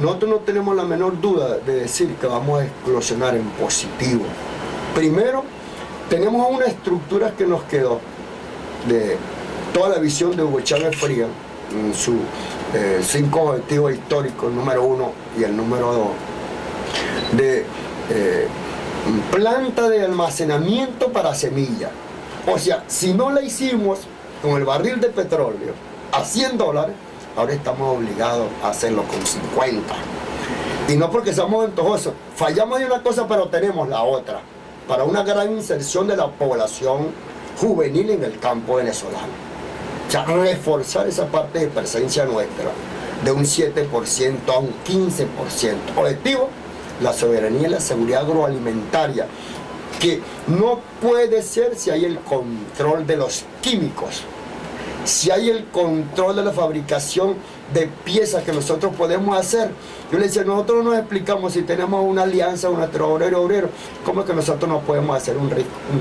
nosotros no tenemos la menor duda de decir que vamos a eclosionar en positivo. Primero, tenemos una estructura que nos quedó de toda la visión de Hugo Chávez Frías, en sus 5 objetivos históricos, el número 1 y el número 2, de planta de almacenamiento para semillas. O sea, si no la hicimos con el barril de petróleo a $100, ahora estamos obligados a hacerlo con 50. Y no porque seamos antojosos, fallamos de una cosa pero tenemos la otra, para una gran inserción de la población juvenil en el campo venezolano. O sea, reforzar esa parte de presencia nuestra, de un 7% a un 15%. Objetivo, la soberanía y la seguridad agroalimentaria, que no puede ser si hay el control de los químicos, si hay el control de la fabricación de piezas que nosotros podemos hacer. Yo le decía, nosotros nos explicamos, si tenemos una alianza con nuestro obrero, ¿cómo es que nosotros no podemos hacer un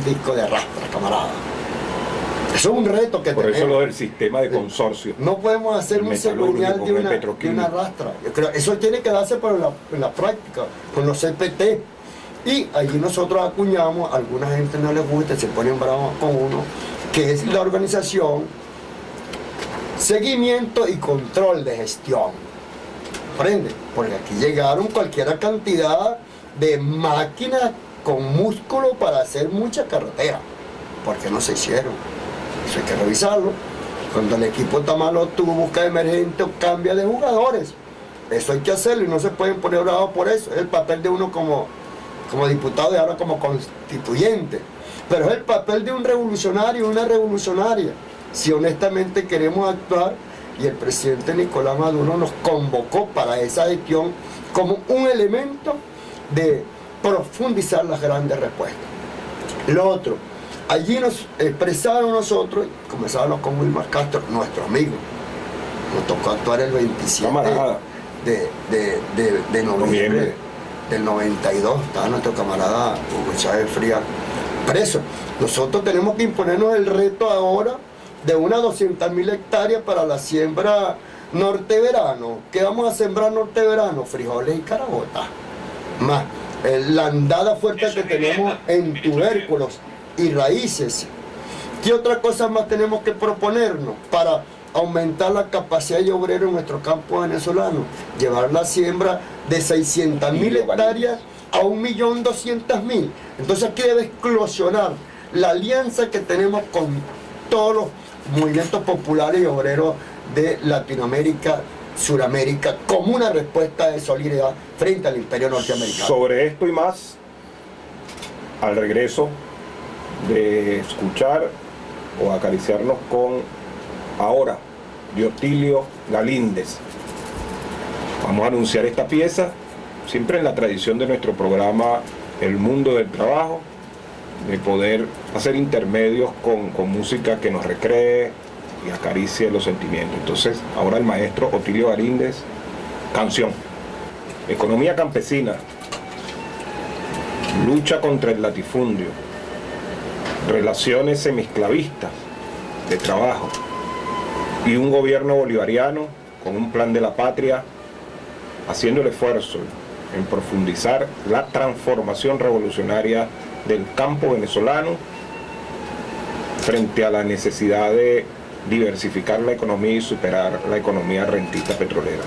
disco de rastra, camarada? Eso es un reto que Por tenemos. eso lo del sistema de consorcio. No podemos hacer un ceremonial de una rastra. Yo creo, eso tiene que darse pero en la práctica, con los CPT. Y allí nosotros acuñamos, a alguna gente no les gusta, se ponen bravos con uno, que es la organización Seguimiento y Control de Gestión. ¿Comprende? Porque aquí llegaron cualquier cantidad de máquinas con músculo para hacer mucha carretera. ¿Por qué no se hicieron? Eso hay que revisarlo. Cuando el equipo está malo, tú buscas emergente o cambia de jugadores. Eso hay que hacerlo y no se pueden poner bravos por eso. Es el papel de uno como diputado y ahora como constituyente. Pero es el papel de un revolucionario, una revolucionaria. Si honestamente queremos actuar, y el presidente Nicolás Maduro nos convocó para esa gestión como un elemento de profundizar las grandes respuestas. Lo otro, allí nos expresaron nosotros, comenzábamos con Wilmar Castro, nuestro amigo. Nos tocó actuar el 27 de noviembre del 92, estaba nuestro camarada Hugo Chávez Frías preso. Nosotros tenemos que imponernos el reto ahora de unas 200.000 hectáreas para la siembra norte-verano. ¿Qué vamos a sembrar norte-verano? Frijoles y carabotas. Más la andada fuerte que tenemos en tubérculos y raíces. ¿Qué otra cosa más tenemos que proponernos para aumentar la capacidad de obrero en nuestro campo venezolano? Llevar la siembra de 600.000 hectáreas a 1.200.000. Entonces aquí debe eclosionar la alianza que tenemos con todos los movimientos populares y obreros de Latinoamérica, Suramérica, como una respuesta de solidaridad frente al imperio norteamericano. Sobre esto y más, al regreso de escuchar o acariciarnos con Ahora, de Otilio Galíndez. Vamos a anunciar esta pieza, siempre en la tradición de nuestro programa El Mundo del Trabajo, de poder hacer intermedios con música que nos recree y acaricie los sentimientos. Entonces, ahora el maestro Otilio Galíndez, canción. Economía campesina, lucha contra el latifundio, relaciones semiesclavistas de trabajo y un gobierno bolivariano con un plan de la patria haciendo el esfuerzo en profundizar la transformación revolucionaria del campo venezolano frente a la necesidad de diversificar la economía y superar la economía rentista petrolera.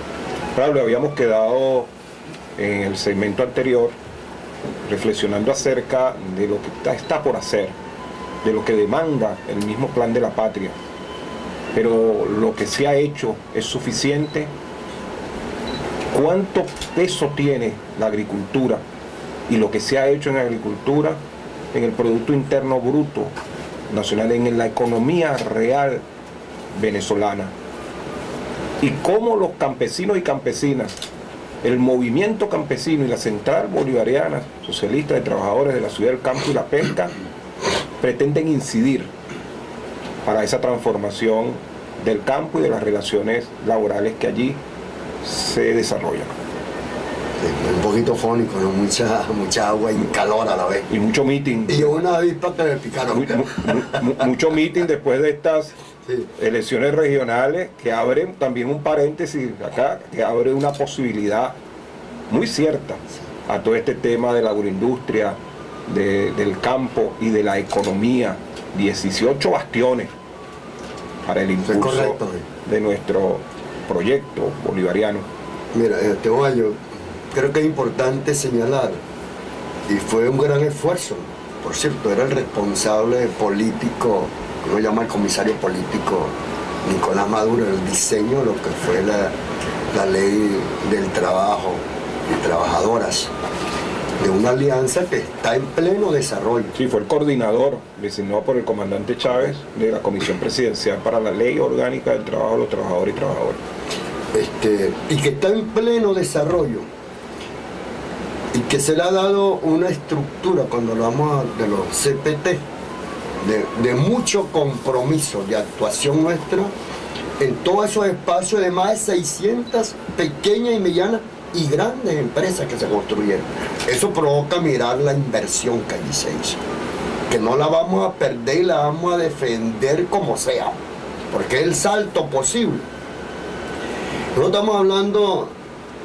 Pablo, habíamos quedado en el segmento anterior reflexionando acerca de lo que está por hacer, de lo que demanda el mismo plan de la patria, pero lo que se ha hecho es suficiente. ¿Cuánto peso tiene la agricultura y lo que se ha hecho en la agricultura en el Producto Interno Bruto Nacional, en la economía real venezolana? Y cómo los campesinos y campesinas, el movimiento campesino y la Central Bolivariana Socialista de Trabajadores de la Ciudad del Campo y la Pesca pretenden incidir para esa transformación del campo y de las relaciones laborales que allí se desarrollan. Un poquito fónico, ¿no? mucha agua y calor a la vez. Y mucho meeting. Y una avispa que me picaron. Mucho meeting después de estas elecciones regionales que abren también un paréntesis acá, que abre una posibilidad muy cierta a todo este tema de la agroindustria, del campo y de la economía. 18 bastiones para el impulso de nuestro proyecto bolivariano. Mira, Teoballo, creo que es importante señalar, y fue un gran esfuerzo, por cierto, era el responsable político, como llama el comisario político Nicolás Maduro, el diseño de lo que fue la ley del trabajo y trabajadoras, de una alianza que está en pleno desarrollo. Sí, fue el coordinador, designado por el comandante Chávez, de la Comisión Presidencial para la Ley Orgánica del Trabajo de los Trabajadores y Trabajadoras. Y que está en pleno desarrollo, y que se le ha dado una estructura, cuando hablamos de los CPT, de mucho compromiso de actuación nuestra en todos esos espacios de más de 600 pequeñas y medianas y grandes empresas que se construyeron. Eso provoca mirar la inversión que allí se hizo, que no la vamos a perder y la vamos a defender como sea, porque es el salto posible. Nosotros estamos hablando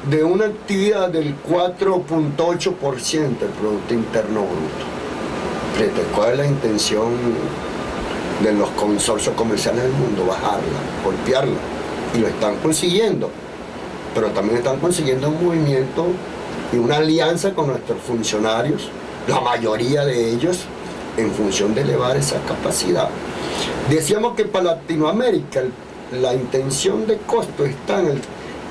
de una actividad del 4.8% del Producto Interno Bruto. ¿Cuál es la intención de los consorcios comerciales del mundo? Bajarla, golpearla, y lo están consiguiendo. Pero también están consiguiendo un movimiento y una alianza con nuestros funcionarios, la mayoría de ellos, en función de elevar esa capacidad. Decíamos que para Latinoamérica la intención de costo está en el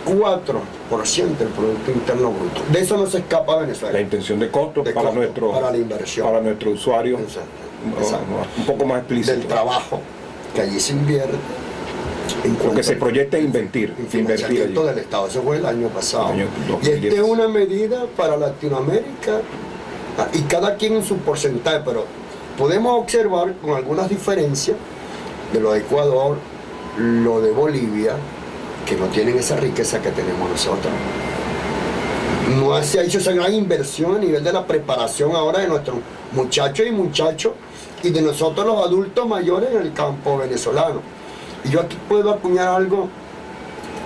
4% del Producto Interno Bruto. De eso no se escapa Venezuela. La intención de costo, para la inversión. Para nuestro usuario. Exacto. Un poco más explícito. Del trabajo que allí se invierte. Lo que se proyecta es invertir. Financiamiento del Estado. Eso fue el año pasado. Y esta es una medida para Latinoamérica, y cada quien en su porcentaje, pero podemos observar con algunas diferencias de lo de Ecuador, lo de Bolivia, que no tienen esa riqueza que tenemos nosotros. No se ha hecho esa gran inversión a nivel de la preparación ahora de nuestros muchachos y de nosotros los adultos mayores en el campo venezolano. Y yo aquí puedo acuñar algo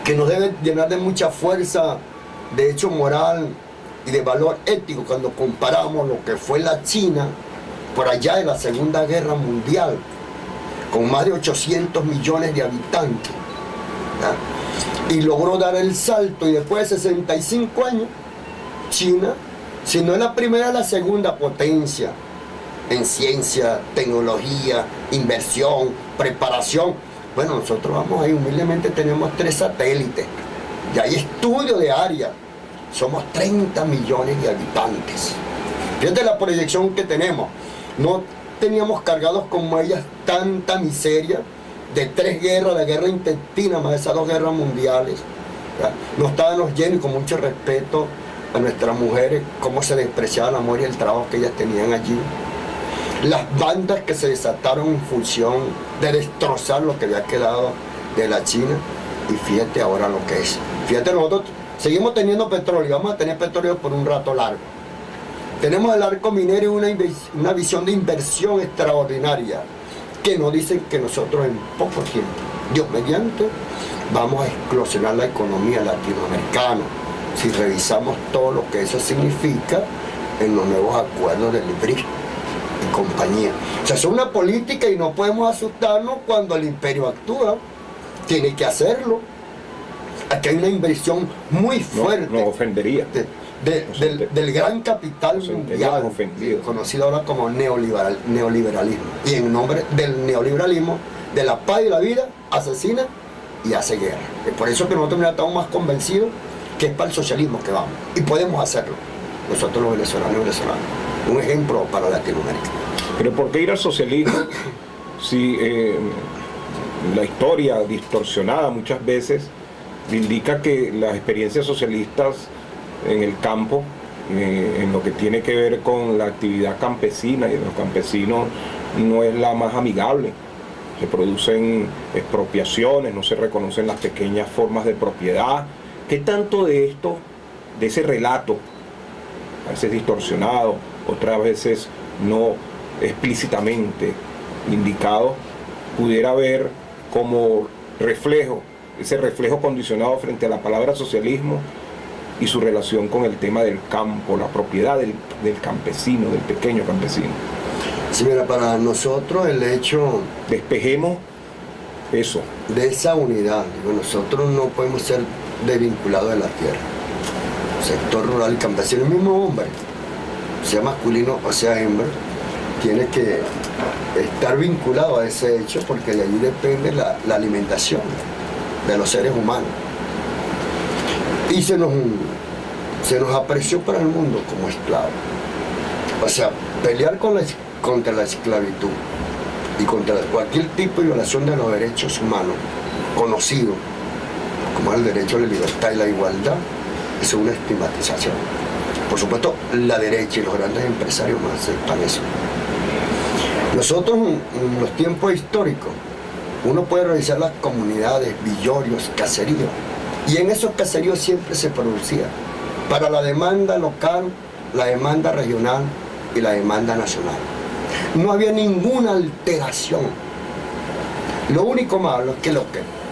que nos debe llenar de mucha fuerza, de hecho moral y de valor ético, cuando comparamos lo que fue la China por allá de la Segunda Guerra Mundial, con más de 800 millones de habitantes, ¿ya? Y logró dar el salto, y después de 65 años, China, si no es la primera, es la segunda potencia en ciencia, tecnología, inversión, preparación. Bueno, nosotros vamos ahí, humildemente tenemos 3 satélites, y hay estudios de área, somos 30 millones de habitantes. Fíjate la proyección que tenemos, no teníamos cargados como ellas tanta miseria, de 3 guerras, la guerra intestina, más esas 2 guerras mundiales, ¿ya? No estábamos llenos, y con mucho respeto a nuestras mujeres, cómo se despreciaba el amor y el trabajo que ellas tenían allí. Las bandas que se desataron en función de destrozar lo que había quedado de la China, y fíjate ahora lo que es. Fíjate, nosotros seguimos teniendo petróleo, vamos a tener petróleo por un rato largo. Tenemos el arco minero y una visión de inversión extraordinaria, que nos dicen que nosotros en poco tiempo, Dios mediante, vamos a explosionar la economía latinoamericana, si revisamos todo lo que eso significa en los nuevos acuerdos del BRICS y compañía. O sea, es una política y no podemos asustarnos cuando el imperio actúa, tiene que hacerlo. Aquí hay una inversión muy fuerte. No ofendería. Del gran capital mundial, conocido ahora como neoliberalismo. Y en nombre del neoliberalismo, de la paz y la vida, asesina y hace guerra. Es por eso que nosotros estamos más convencidos que es para el socialismo que vamos. Y podemos hacerlo, nosotros los venezolanos y venezolanos. Un ejemplo para Latinoamérica. Pero ¿por qué ir al socialismo si la historia distorsionada muchas veces indica que las experiencias socialistas en el campo, en lo que tiene que ver con la actividad campesina y de los campesinos, no es la más amigable? Se producen expropiaciones, no se reconocen las pequeñas formas de propiedad. ¿Qué tanto de esto, de ese relato, a veces distorsionado, otras veces no explícitamente indicado, pudiera ver como reflejo, ese reflejo condicionado frente a la palabra socialismo, y su relación con el tema del campo, la propiedad del campesino, del pequeño campesino. Sí, mira, para nosotros el hecho Despejemos eso. de esa unidad, digo, nosotros no podemos ser desvinculados de la tierra. Sector rural y campesino, el mismo hombre, sea masculino o sea hembra, tiene que estar vinculado a ese hecho porque de allí depende la alimentación de los seres humanos. Y se nos apreció para el mundo como esclavos. O sea, pelear contra la esclavitud y contra cualquier tipo de violación de los derechos humanos conocidos, como el derecho a la libertad y la igualdad, es una estigmatización. Por supuesto, la derecha y los grandes empresarios no aceptan eso. Nosotros, en los tiempos históricos, uno puede revisar las comunidades, villorios, caseríos, y en esos caseríos siempre se producía para la demanda local, la demanda regional y la demanda nacional. No había ninguna alteración. Lo único malo es que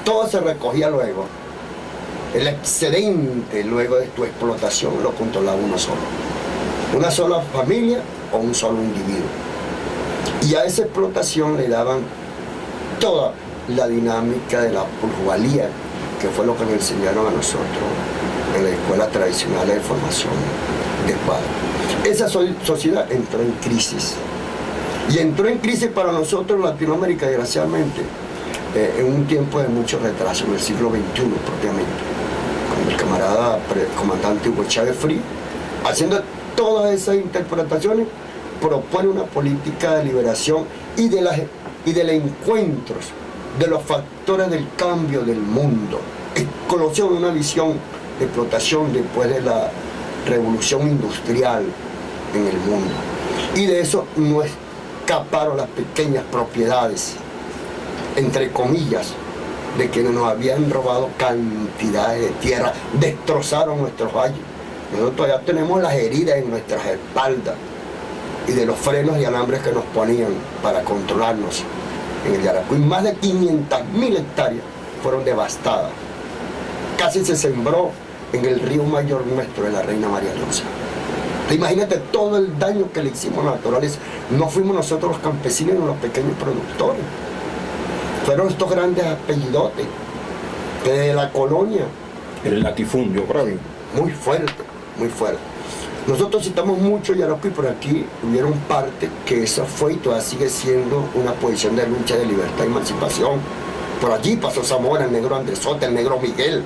todo se recogía luego. El excedente luego de tu explotación lo controlaba uno solo. Una sola familia o un solo individuo. Y a esa explotación le daban toda la dinámica de la plusvalía, que fue lo que nos enseñaron a nosotros en la escuela tradicional de formación de cuadros. Esa sociedad entró en crisis. Y entró en crisis para nosotros en Latinoamérica, desgraciadamente, en un tiempo de mucho retraso, en el siglo XXI propiamente, cuando el camarada comandante Hugo Chávez Frías, haciendo todas esas interpretaciones, propone una política de liberación y de los encuentros de los factores del cambio del mundo. Conoció una visión de explotación después de la revolución industrial en el mundo. Y de eso no escaparon las pequeñas propiedades, entre comillas, de quienes nos habían robado cantidades de tierra, destrozaron nuestros valles. Nosotros todavía tenemos las heridas en nuestras espaldas y de los frenos y alambres que nos ponían para controlarnos en el Yaracuy. Más de 500.000 hectáreas fueron devastadas. Casi se sembró en el río mayor nuestro de la Reina María Leonza. Imagínate todo el daño que le hicimos a la naturaleza. No fuimos nosotros los campesinos ni los pequeños productores. Fueron estos grandes apellidotes que de la colonia. El latifundio, bravo. Muy fuerte, muy fuerte. Nosotros citamos mucho Yaracuy, por aquí hubieron parte que esa fue y todavía sigue siendo una posición de lucha de libertad y emancipación. Por allí pasó Zamora, el negro Andresote, el negro Miguel.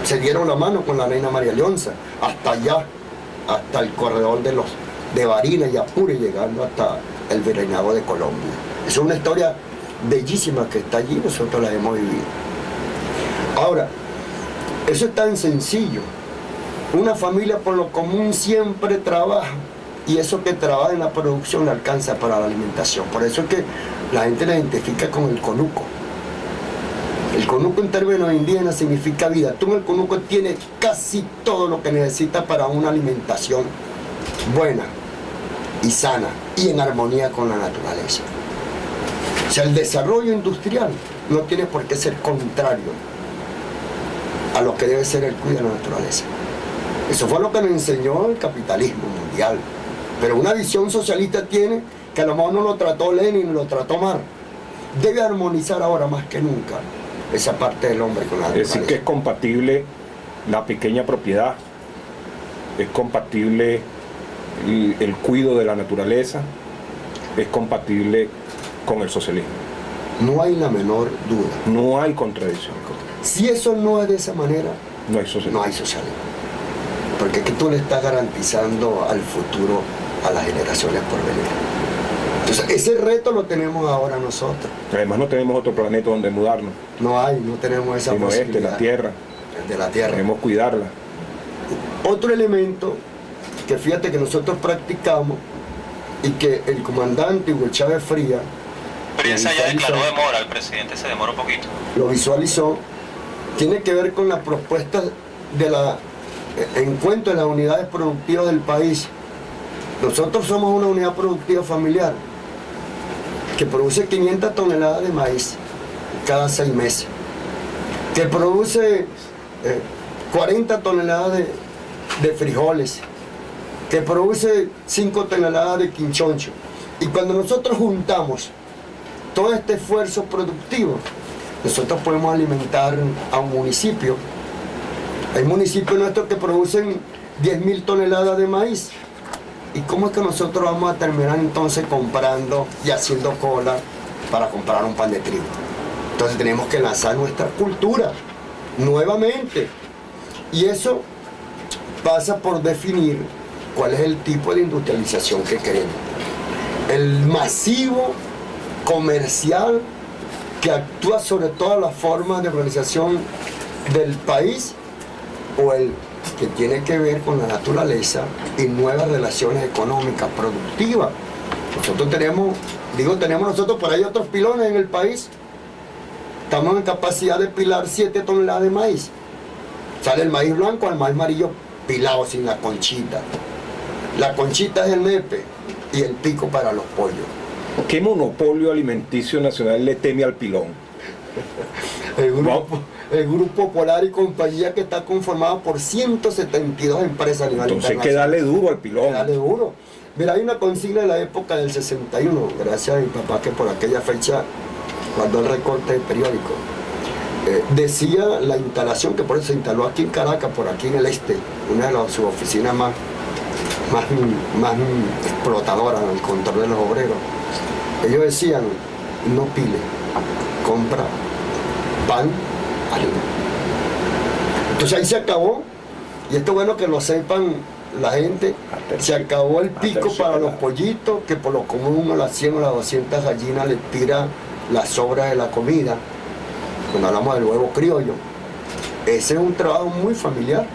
Se dieron la mano con la Reina María Leonza, hasta allá, hasta el corredor de Barinas y Apure, llegando hasta el virreinato de Colombia. Es una historia bellísima que está allí, nosotros la hemos vivido. Ahora, eso es tan sencillo. Una familia por lo común siempre trabaja y eso que trabaja en la producción le alcanza para la alimentación. Por eso es que la gente la identifica con el conuco. El conuco en términos indígenas significa vida. Tú en el conuco tienes casi todo lo que necesitas para una alimentación buena y sana y en armonía con la naturaleza. O sea, el desarrollo industrial no tiene por qué ser contrario a lo que debe ser el cuidado de la naturaleza. Eso fue lo que nos enseñó el capitalismo mundial. Pero una visión socialista tiene que a lo mejor no lo trató Lenin, lo trató Marx. Debe armonizar ahora más que nunca esa parte del hombre con la naturaleza. Es decir, que es compatible la pequeña propiedad, es compatible el cuidado de la naturaleza, es compatible con el socialismo. No hay la menor duda. No hay contradicción. Si eso no es de esa manera, no hay socialismo. No hay socialismo. Porque es que tú le estás garantizando al futuro a las generaciones por venir. Entonces, ese reto lo tenemos ahora nosotros. Además no tenemos otro planeta donde mudarnos. No tenemos esa posibilidad. La Tierra. De la Tierra. Debemos cuidarla. Otro elemento que fíjate que nosotros practicamos y que el comandante Hugo Chávez Frías ya declaró demora, el presidente se demoró un poquito. Lo visualizó, tiene que ver con la propuesta de la encuentro de las unidades productivas del país. Nosotros somos una unidad productiva familiar que produce 500 toneladas de maíz cada 6 meses, que produce 40 toneladas de frijoles, que produce 5 toneladas de quinchoncho. Y cuando nosotros juntamos todo este esfuerzo productivo, nosotros podemos alimentar a un municipio. Hay municipios nuestros que producen 10.000 toneladas de maíz. ¿Y cómo es que nosotros vamos a terminar entonces comprando y haciendo cola para comprar un pan de trigo? Entonces tenemos que lanzar nuestra cultura nuevamente. Y eso pasa por definir cuál es el tipo de industrialización que queremos. El masivo comercial que actúa sobre todas las formas de organización del país, o el que tiene que ver con la naturaleza y nuevas relaciones económicas, productivas. Nosotros tenemos nosotros, por ahí otros pilones en el país. Estamos en capacidad de pilar 7 toneladas de maíz. Sale el maíz blanco al maíz amarillo pilado sin la conchita. La conchita es el nepe y el pico para los pollos. ¿Qué monopolio alimenticio nacional le teme al pilón? El Grupo Polar y compañía, que está conformado por 172 empresas a nivel internacional. Entonces hay que darle duro al pilón. Darle duro. Mira, hay una consigna de la época del 61, gracias a mi papá que por aquella fecha guardó el recorte del periódico. Decía la instalación, que por eso se instaló aquí en Caracas, por aquí en el este, una de sus oficinas más explotadoras en el control de los obreros. Ellos decían: no pile, compra pan, harina. Entonces ahí se acabó, y esto es bueno que lo sepan la gente, se acabó el pico para los pollitos, que por lo común uno las 100 o las 200 gallinas les tira las sobras de la comida, cuando hablamos del huevo criollo. Ese es un trabajo muy familiar.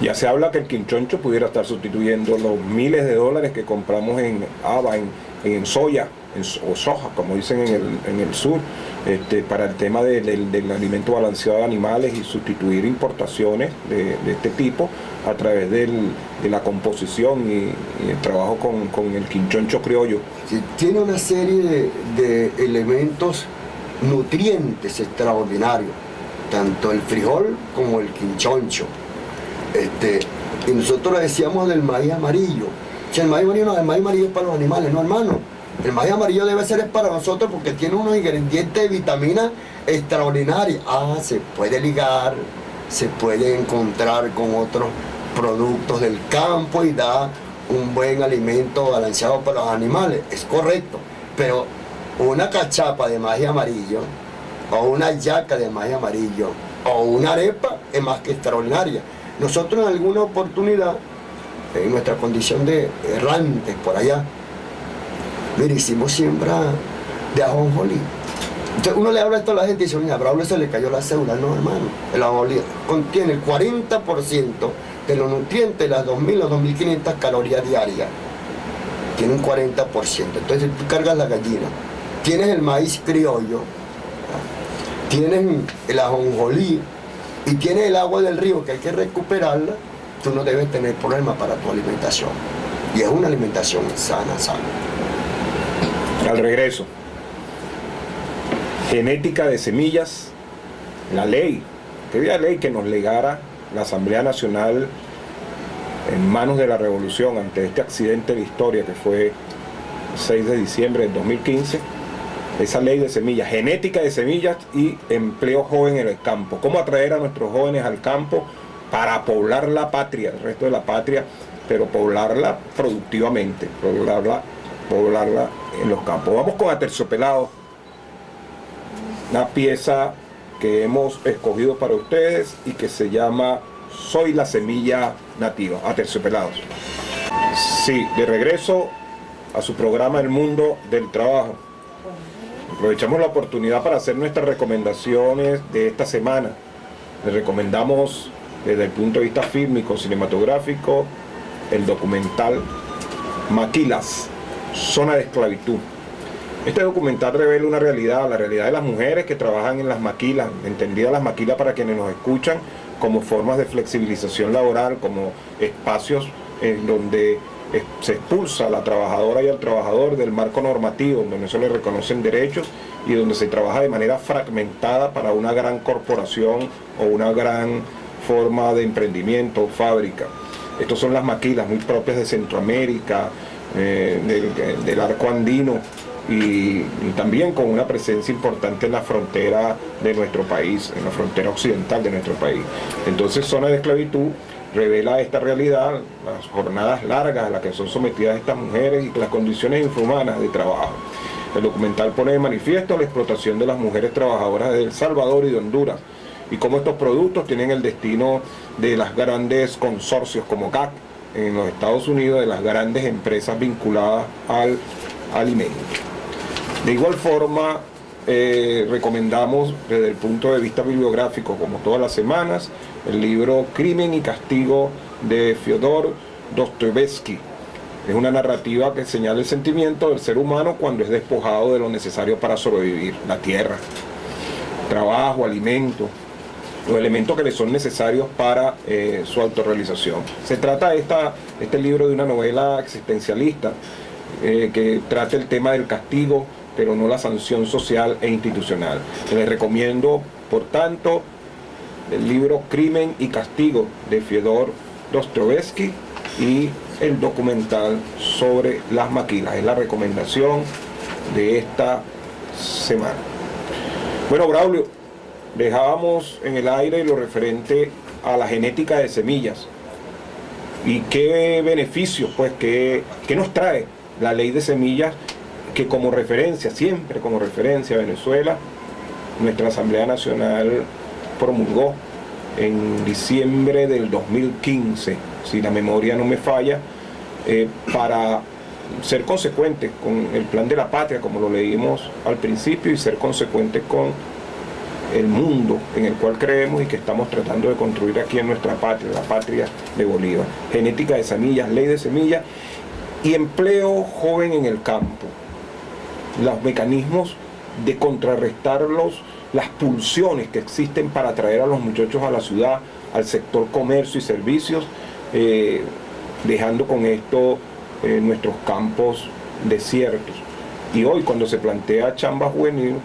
Ya se habla que el quinchoncho pudiera estar sustituyendo los miles de dólares que compramos en haba, en soya, o soja, como dicen en el sur, para el tema del alimento balanceado de animales, y sustituir importaciones de este tipo a través de la composición y el trabajo con el quinchoncho criollo. Sí, tiene una serie de elementos nutrientes extraordinarios, tanto el frijol como el quinchoncho. Y nosotros le decíamos del maíz amarillo. O sea, el maíz amarillo es para los animales, no, hermano. El maíz amarillo debe ser para nosotros, porque tiene unos ingredientes de vitaminas extraordinarias. Se puede ligar, se puede encontrar con otros productos del campo y da un buen alimento balanceado para los animales. Es correcto, pero una cachapa de maíz amarillo, o una yaca de maíz amarillo, o una arepa es más que extraordinaria. Nosotros en alguna oportunidad, en nuestra condición de errantes por allá, mira, hicimos siembra de ajonjolí. Entonces uno le habla esto a la gente y dice: oye, a Braulio se le cayó la cédula. No, hermano, el ajonjolí contiene el 40% de los nutrientes, de las 2.000 o 2.500 calorías diarias. Tiene un 40%. Entonces tú cargas la gallina, tienes el maíz criollo, tienes el ajonjolí y tienes el agua del río, que hay que recuperarla. Tú no debes tener problemas para tu alimentación. Y es una alimentación sana. Al regreso, genética de semillas, la ley, que había ley que nos legara la Asamblea Nacional en manos de la Revolución ante este accidente de la historia que fue el 6 de diciembre del 2015, esa ley de semillas, genética de semillas y empleo joven en el campo. Cómo atraer a nuestros jóvenes al campo para poblar la patria, el resto de la patria, pero poblarla productivamente, poblarla en los campos. Vamos con Aterciopelados, una pieza que hemos escogido para ustedes y que se llama Soy la semilla nativa. Aterciopelados. Sí, de regreso a su programa El Mundo del Trabajo. Aprovechamos la oportunidad para hacer nuestras recomendaciones de esta semana. Les recomendamos desde el punto de vista fílmico, cinematográfico, el documental Maquilas, Zona de Esclavitud. Este documental revela una realidad, la realidad de las mujeres que trabajan en las maquilas, entendida las maquilas para quienes nos escuchan como formas de flexibilización laboral, como espacios en donde se expulsa a la trabajadora y al trabajador del marco normativo, donde no se le reconocen derechos y donde se trabaja de manera fragmentada para una gran corporación o una gran forma de emprendimiento, fábrica. Estos son las maquilas muy propias de Centroamérica, del arco andino, y también con una presencia importante en la frontera de nuestro país, en la frontera occidental de nuestro país. Entonces, Zona de Esclavitud revela esta realidad, las jornadas largas a las que son sometidas estas mujeres y las condiciones infrahumanas de trabajo. El documental pone de manifiesto la explotación de las mujeres trabajadoras de El Salvador y de Honduras, y cómo estos productos tienen el destino de las grandes consorcios como GAC en los Estados Unidos, de las grandes empresas vinculadas al alimento. De igual forma, recomendamos desde el punto de vista bibliográfico, como todas las semanas, el libro Crimen y Castigo de Fyodor Dostoyevsky. Es una narrativa que señala el sentimiento del ser humano cuando es despojado de lo necesario para sobrevivir: la tierra, trabajo, alimento, los elementos que le son necesarios para su autorrealización. Se trata este libro de una novela existencialista que trata el tema del castigo, pero no la sanción social e institucional. Les recomiendo, por tanto, el libro Crimen y Castigo de Fyodor Dostoyevsky y el documental sobre las maquilas. Es la recomendación de esta semana. Bueno, Braulio, dejábamos en el aire lo referente a la genética de semillas y qué beneficios, pues, qué nos trae la ley de semillas, que como referencia, siempre como referencia a Venezuela, nuestra Asamblea Nacional promulgó en diciembre del 2015, si la memoria no me falla, para ser consecuentes con el plan de la patria, como lo leímos al principio, y ser consecuentes con el mundo en el cual creemos y que estamos tratando de construir aquí en nuestra patria, la patria de Bolívar. Genética de semillas, ley de semillas y empleo joven en el campo. Los mecanismos de contrarrestar las pulsiones que existen para atraer a los muchachos a la ciudad, al sector comercio y servicios, dejando con esto nuestros campos desiertos. Y hoy, cuando se plantea chamba juvenil,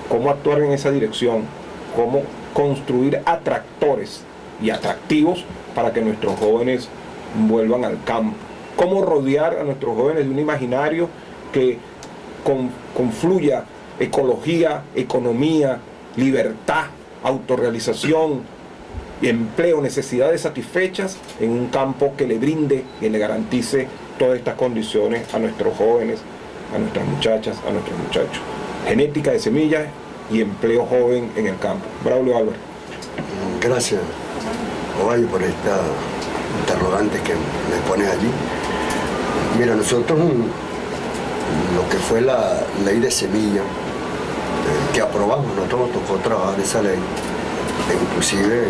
cómo actuar en esa dirección, cómo construir atractores y atractivos para que nuestros jóvenes vuelvan al campo, cómo rodear a nuestros jóvenes de un imaginario que confluya ecología, economía, libertad, autorrealización, empleo, necesidades satisfechas en un campo que le brinde y le garantice todas estas condiciones a nuestros jóvenes, a nuestras muchachas, a nuestros muchachos. Genética de semillas y empleo joven en el campo. Braulio Álvarez. Gracias, Ovalle, por esta interrogante que me pones allí. Mira, nosotros lo que fue la ley de semillas que aprobamos, nosotros nos tocó trabajar esa ley, e inclusive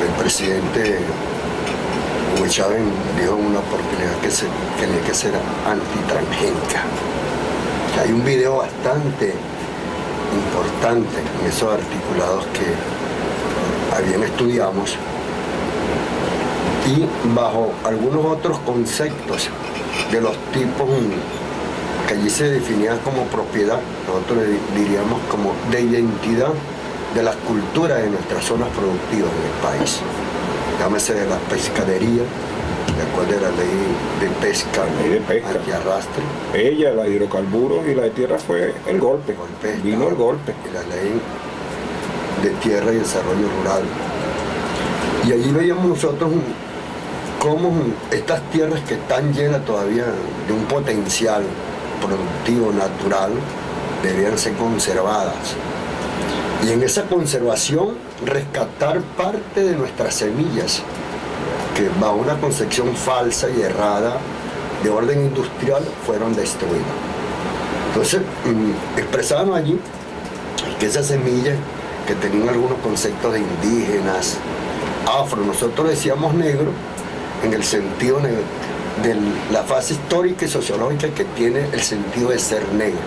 el presidente Hugo Chávez dijo en una oportunidad que tenía que ser antitransgénica. Hay un video bastante importante en esos articulados que bien estudiamos, y bajo algunos otros conceptos de los tipos que allí se definían como propiedad, nosotros le diríamos como de identidad de las culturas de nuestras zonas productivas del país. Llámese de la pescadería, de acuerdo a la ley de pesca, antiarrastre. Ella, la de hidrocarburos, y la de tierra fue el golpe. Vino el golpe. Y la ley de tierra y desarrollo rural. Y allí veíamos nosotros cómo estas tierras que están llenas todavía de un potencial productivo natural debían ser conservadas. Y en esa conservación rescatar parte de nuestras semillas, que bajo una concepción falsa y errada de orden industrial fueron destruidas. Entonces, expresaban allí que esas semillas que tenían algunos conceptos de indígenas, afro, nosotros decíamos negro, en el sentido de la fase histórica y sociológica que tiene el sentido de ser negro,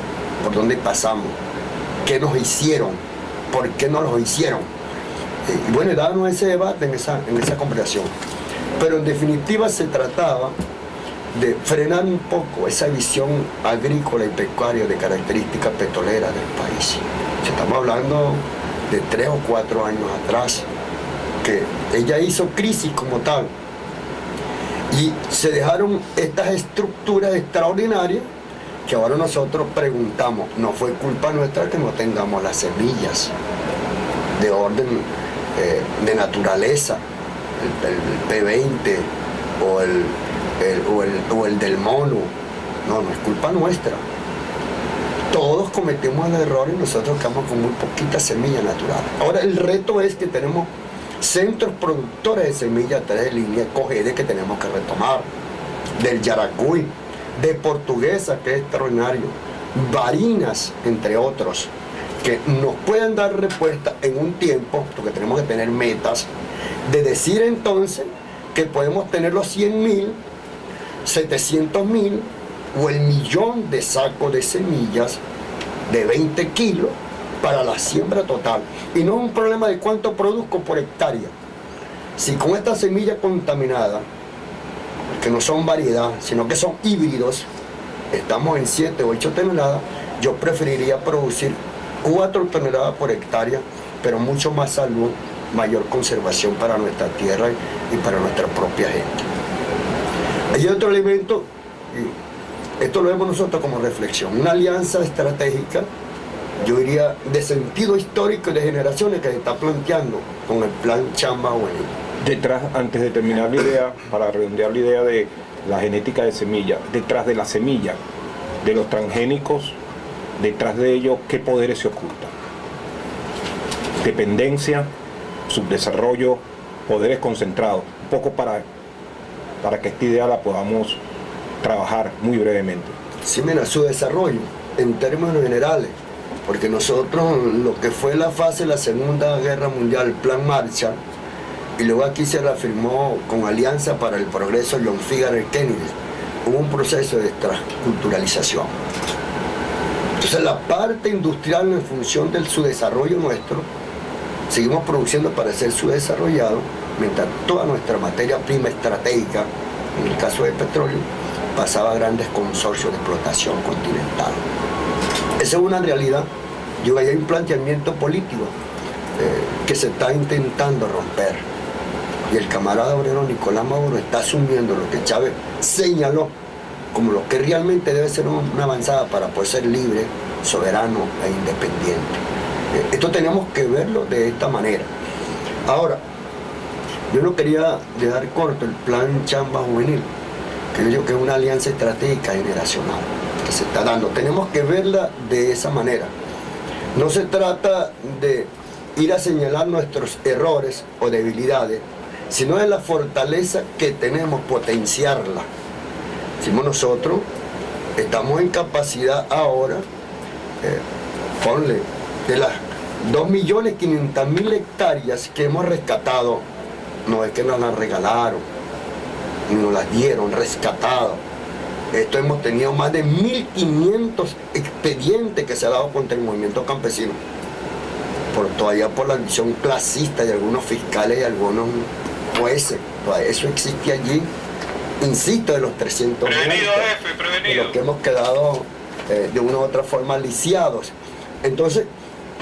por dónde pasamos, qué nos hicieron, por qué no los hicieron. Y bueno, dábamos ese debate en esa conversación. Pero en definitiva se trataba de frenar un poco esa visión agrícola y pecuaria de características petroleras del país. Estamos hablando de 3 o 4 años atrás, porque ella hizo crisis como tal. Y se dejaron estas estructuras extraordinarias que ahora nosotros preguntamos, no fue culpa nuestra que no tengamos las semillas de orden de naturaleza, el P20 o el del mono. No es culpa nuestra. Todos cometemos el error y nosotros quedamos con muy poquita semilla natural. Ahora el reto es que tenemos centros productores de semillas a través de línea Cogede que tenemos que retomar, del Yaracuy, de Portuguesa, que es extraordinario, Barinas, entre otros, que nos puedan dar respuesta en un tiempo, porque tenemos que tener metas, de decir entonces que podemos tener los 100.000, 700.000 o el 1.000.000 de sacos de semillas de 20 kilos para la siembra total. Y no es un problema de cuánto produzco por hectárea. Si con esta semilla contaminada, que no son variedad, sino que son híbridos, estamos en 7 o 8 toneladas, yo preferiría producir 4 toneladas por hectárea, pero mucho más salud, mayor conservación para nuestra tierra y para nuestra propia gente. Hay otro elemento, y esto lo vemos nosotros como reflexión, una alianza estratégica, yo diría de sentido histórico y de generaciones que se está planteando con el plan Chamba Juvenil. Detrás, antes de terminar la idea, para redondear la idea de la genética de semilla, detrás de la semilla, de los transgénicos, detrás de ello, ¿qué poderes se ocultan? Dependencia, subdesarrollo, poderes concentrados. Un poco para que esta idea la podamos trabajar muy brevemente. Sí, mira, su desarrollo en términos generales, porque nosotros, lo que fue la fase de la Segunda Guerra Mundial, el Plan Marshall, y luego aquí se reafirmó con Alianza para el Progreso John F. Kennedy, hubo un proceso de transculturalización. Entonces la parte industrial en función del subdesarrollo nuestro, seguimos produciendo para ser subdesarrollado, mientras toda nuestra materia prima estratégica, en el caso del petróleo, pasaba a grandes consorcios de explotación continental. Esa es una realidad. Yo hay un planteamiento político que se está intentando romper. Y el camarada obrero Nicolás Maduro está asumiendo lo que Chávez señaló como lo que realmente debe ser una avanzada para poder ser libre, soberano e independiente. Esto tenemos que verlo de esta manera. Ahora, yo no quería dejar corto el plan Chamba Juvenil, que yo digo que es una alianza estratégica generacional que se está dando. Tenemos que verla de esa manera. No se trata de ir a señalar nuestros errores o debilidades, sino de la fortaleza que tenemos, potenciarla. Decimos nosotros, estamos en capacidad ahora, ponle, de las 2.500.000 hectáreas que hemos rescatado, no es que nos las regalaron, ni nos las dieron, rescatado. Esto hemos tenido más de 1.500 expedientes que se ha dado contra el movimiento campesino. Todavía por la visión clasista de algunos fiscales y algunos jueces. Todavía eso existe allí, insisto, de los 300 prevenido, jefe, prevenido. De los que hemos quedado de una u otra forma lisiados. Entonces,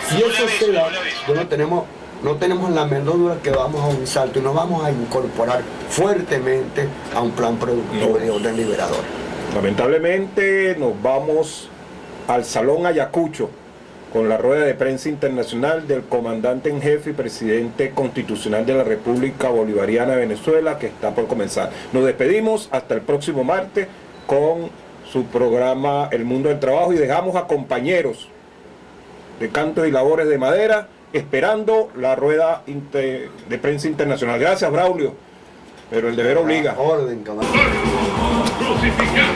si eso se da, no tenemos la menor duda que vamos a un salto y nos vamos a incorporar fuertemente a un plan productivo de orden liberador. Lamentablemente nos vamos al Salón Ayacucho con la rueda de prensa internacional del comandante en jefe y presidente constitucional de la República Bolivariana de Venezuela, que está por comenzar. Nos despedimos hasta el próximo martes con su programa El Mundo del Trabajo y dejamos a compañeros de Cantos y Labores de Madera esperando la rueda de prensa internacional. Gracias, Braulio, pero el deber obliga. Orden, camarada.